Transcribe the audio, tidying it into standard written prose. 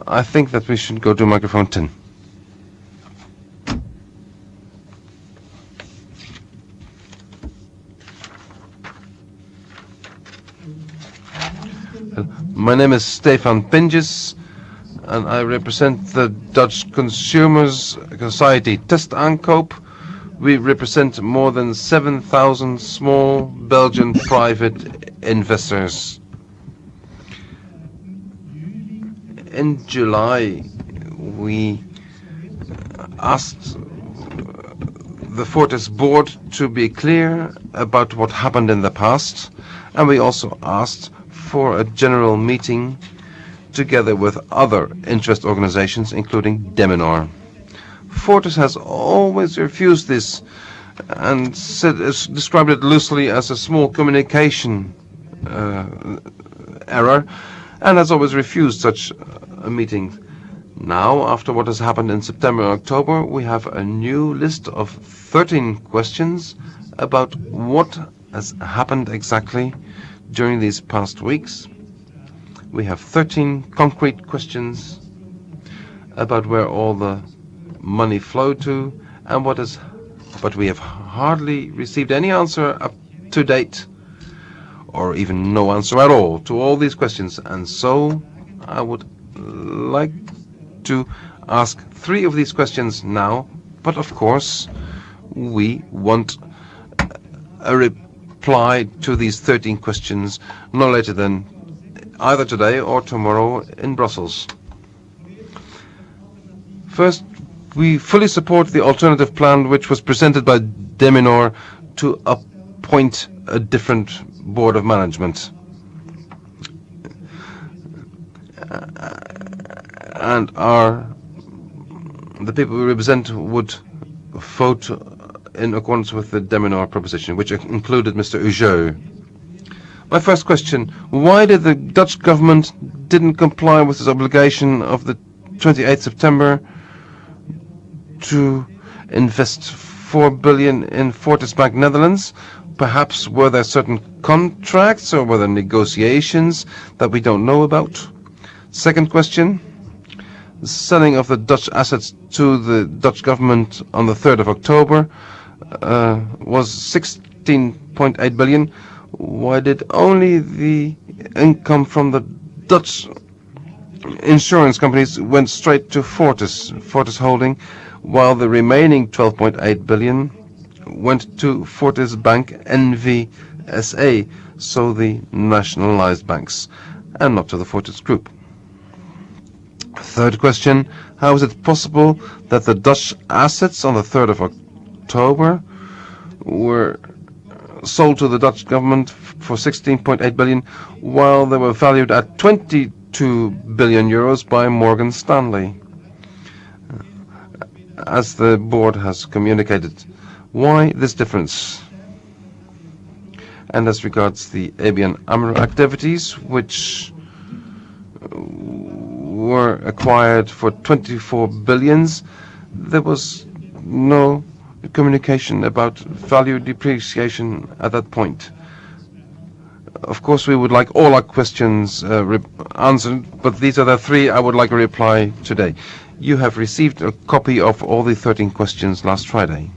I think that we should go to microphone 10. My name is Stefan Pinges, and I represent the Dutch Consumers Society Test-Aankoop. We represent more than 7,000 small Belgian private investors. In July, we asked the Fortis board to be clear about what happened in the past, and we also asked for a general meeting together with other interest organizations, including Deminor. Fortis has always refused this and described it loosely as a small communication error, and has always refused such a meeting. Now, after what has happened in September and October, we have a new list of 13 questions about what has happened exactly during these past weeks. We have 13 concrete questions about where all the money flowed to and but we have hardly received any answer up to date, or even no answer at all to all these questions. And so I would like to ask 3 of these questions now, but of course we want a reply to these 13 questions no later than either today or tomorrow in Brussels. First, we fully support the alternative plan which was presented by Deminor to appoint a different board of management. And the people we represent would vote in accordance with the Deminor proposition, which included Mr. Ujeu. My first question: why did the Dutch government didn't comply with its obligation of the 28th September to invest 4 billion in Fortis Bank Netherlands? Perhaps were there certain contracts or were there negotiations that we don't know about? Second question: the selling of the Dutch assets to the Dutch government on the 3rd of October was 16.8 billion. Why did only the income from the Dutch insurance companies went straight to Fortis Holding, while the remaining 12.8 billion went to Fortis Bank NV-SA, so the nationalized banks, and not to the Fortis Group? Third question: how is it possible that the Dutch assets on the 3rd of October were sold to the Dutch government for 16.8 billion, while they were valued at 22 billion euros by Morgan Stanley? As the board has communicated, why this difference? And as regards the ABN AMRO activities, which were acquired for 24 billions, there was no communication about value depreciation at that point. Of course, we would like all our questions answered, but these are the 3 I would like a reply today. You have received a copy of all the 13 questions last Friday.